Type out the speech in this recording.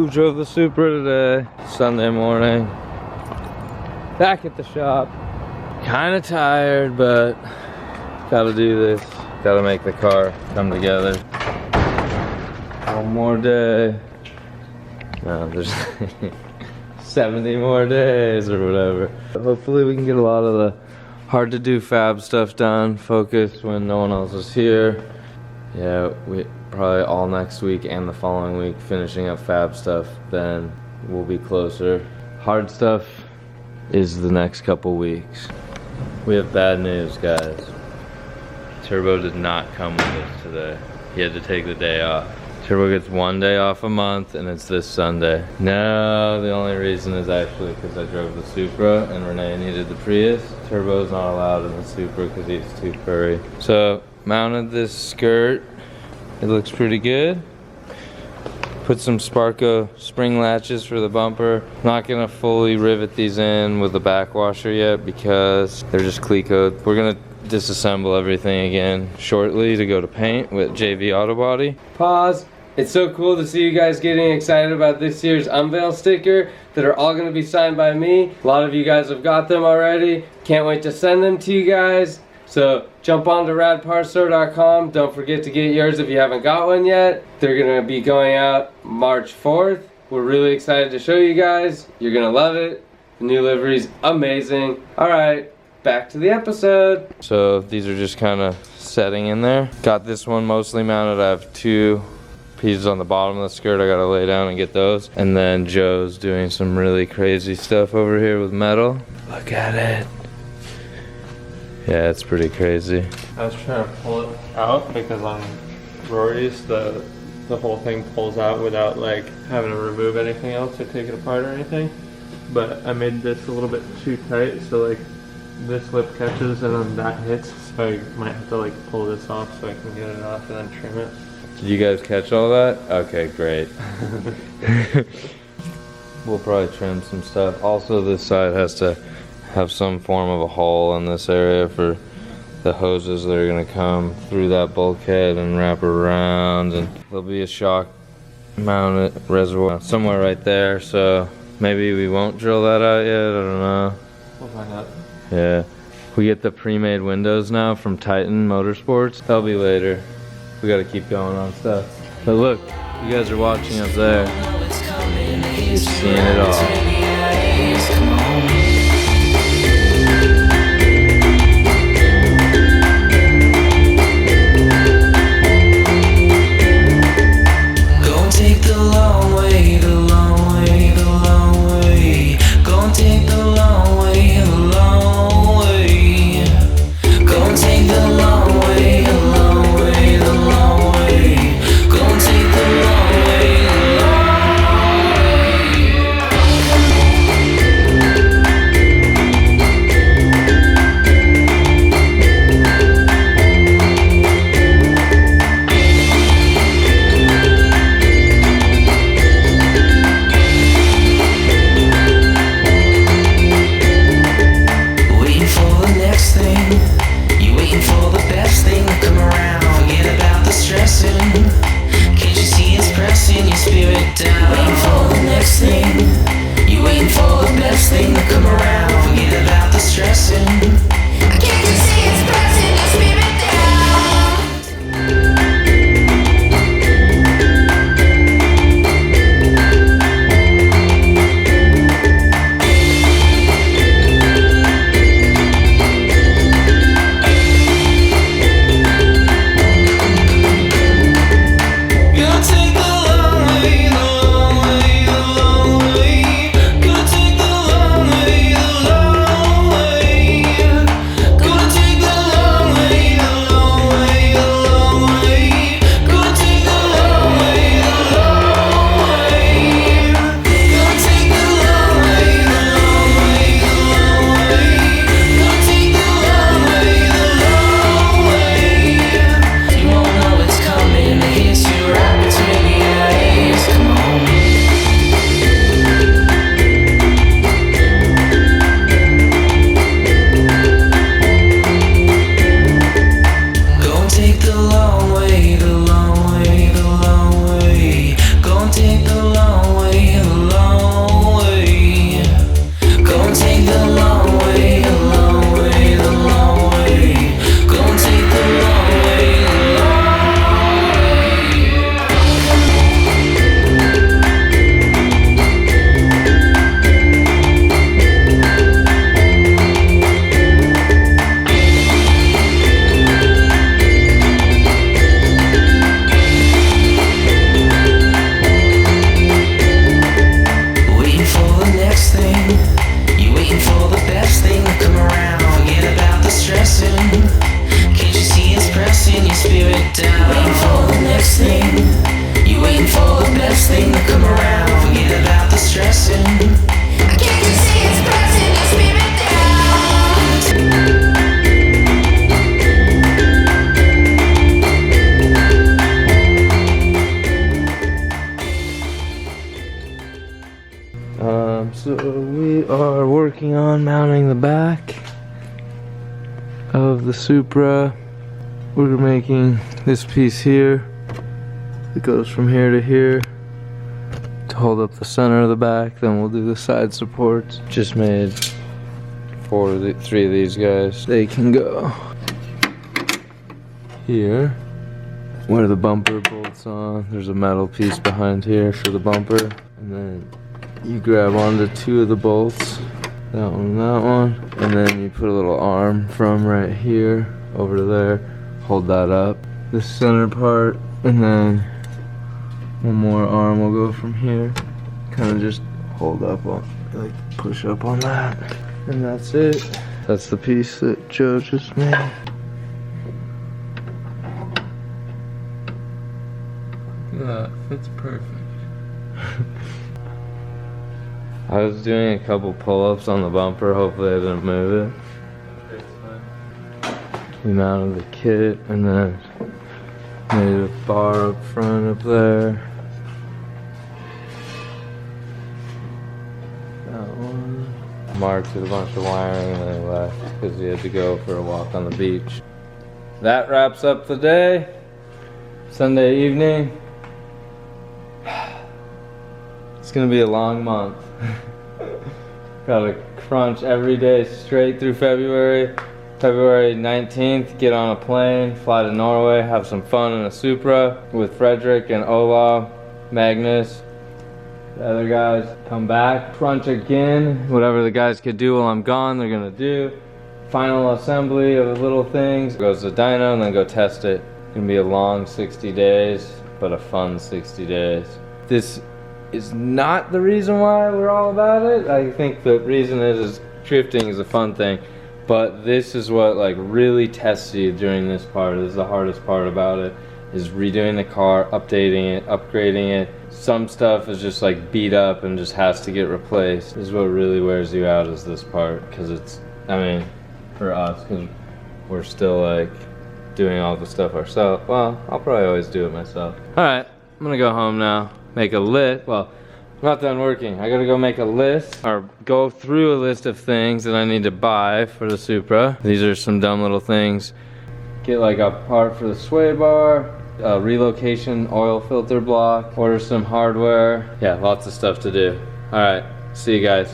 Woo! Drove the Supra today. Sunday morning. Back at the shop. Kinda tired, but gotta do this. Gotta make the car come together. One more day. No, there's 70 more days or whatever. Hopefully we can get a lot of the hard to do fab stuff done, focused when no one else is here. Yeah, we probably all next week and the following week finishing up fab stuff, then we'll be closer. Hard stuff is the next couple weeks. We have bad news, guys. Turbo did not come with us today. He had to take the day off. Turbo gets 1 day off a month and it's this Sunday. No, the only reason is actually because I drove the Supra and Renee needed the Prius. Turbo's not allowed in the Supra because he's too furry. So, mounted this skirt. It looks pretty good. Put some Sparco spring latches for the bumper. Not gonna fully rivet these in with the back washer yet because they're just Clecoed. We're gonna disassemble everything again shortly to go to paint with JV Auto Body. Pause. It's so cool to see you guys getting excited about this year's unveil sticker that are all gonna be signed by me. A lot of you guys have got them already. Can't wait to send them to you guys. So jump on to radparstore.com. Don't forget to get yours if you haven't got one yet. They're gonna be going out March 4th. We're really excited to show you guys. You're gonna love it. The new livery's amazing. All right, back to the episode. So these are just kind of setting in there. Got this one mostly mounted. I have 2 pieces on the bottom of the skirt I gotta lay down and get those. And then Joe's doing some really crazy stuff over here with metal. Look at it. Yeah, it's pretty crazy. I was trying to pull it out because on Rory's the whole thing pulls out without like having to remove anything else or take it apart or anything. But I made this a little bit too tight, so like this lip catches and then that hits. So I might have to like pull this off so I can get it off and then trim it. Did you guys catch all that? Okay, great. We'll probably trim some stuff. Also, this side has to have some form of a hole in this area for the hoses that are gonna come through that bulkhead and wrap around, and there'll be a shock mounted reservoir somewhere right there, so maybe we won't drill that out yet, I don't know. We'll find out. Yeah. We get the pre-made windows now from Titan Motorsports. That'll be later. We gotta keep going on stuff. But look, you guys are watching up there. You're seeing it all. So we are working on mounting the back of the Supra. We're making this piece here. It goes from here to here to hold up the center of the back. Then we'll do the side supports. Just made three of these guys. They can go here where the bumper bolts on. There's a metal piece behind here for the bumper, and then you grab onto two of the bolts, that one and that one, and then you put a little arm from right here over there, hold that up, the center part, and then one more arm will go from here, kind of just hold up on, like push up on that, and that's it. That's the piece that Joe just made. Yeah, fits perfect. I was doing a couple pull-ups on the bumper, hopefully I didn't move it. We mounted the kit and then made a bar up front up there. That one. Mark did a bunch of wiring and then he left because he had to go for a walk on the beach. That wraps up the day. Sunday evening. It's gonna be a long month. Gotta crunch every day straight through February. February 19th, get on a plane, fly to Norway, have some fun in a Supra with Frederick and Ola, Magnus, the other guys. Come back, crunch again. Whatever the guys could do while I'm gone, they're gonna do. Final assembly of the little things. Goes to dyno and then go test it. It's gonna be a long 60 days, but a fun 60 days. This is not the reason why we're all about it. I think the reason is drifting is a fun thing, but this is what like really tests you during this part. This is the hardest part about it, is redoing the car, updating it, upgrading it. Some stuff is just like beat up and just has to get replaced. This is what really wears you out, is this part, because it's, I mean, for us, because we're still like doing all the stuff ourselves. Well, I'll probably always do it myself. All right, I'm gonna go home now. Make a list. Well, I'm not done working. I gotta go make a list, or go through a list of things that I need to buy for the Supra. These are some dumb little things. Get like a part for the sway bar, a relocation oil filter block, order some hardware. Yeah, lots of stuff to do. All right, see you guys.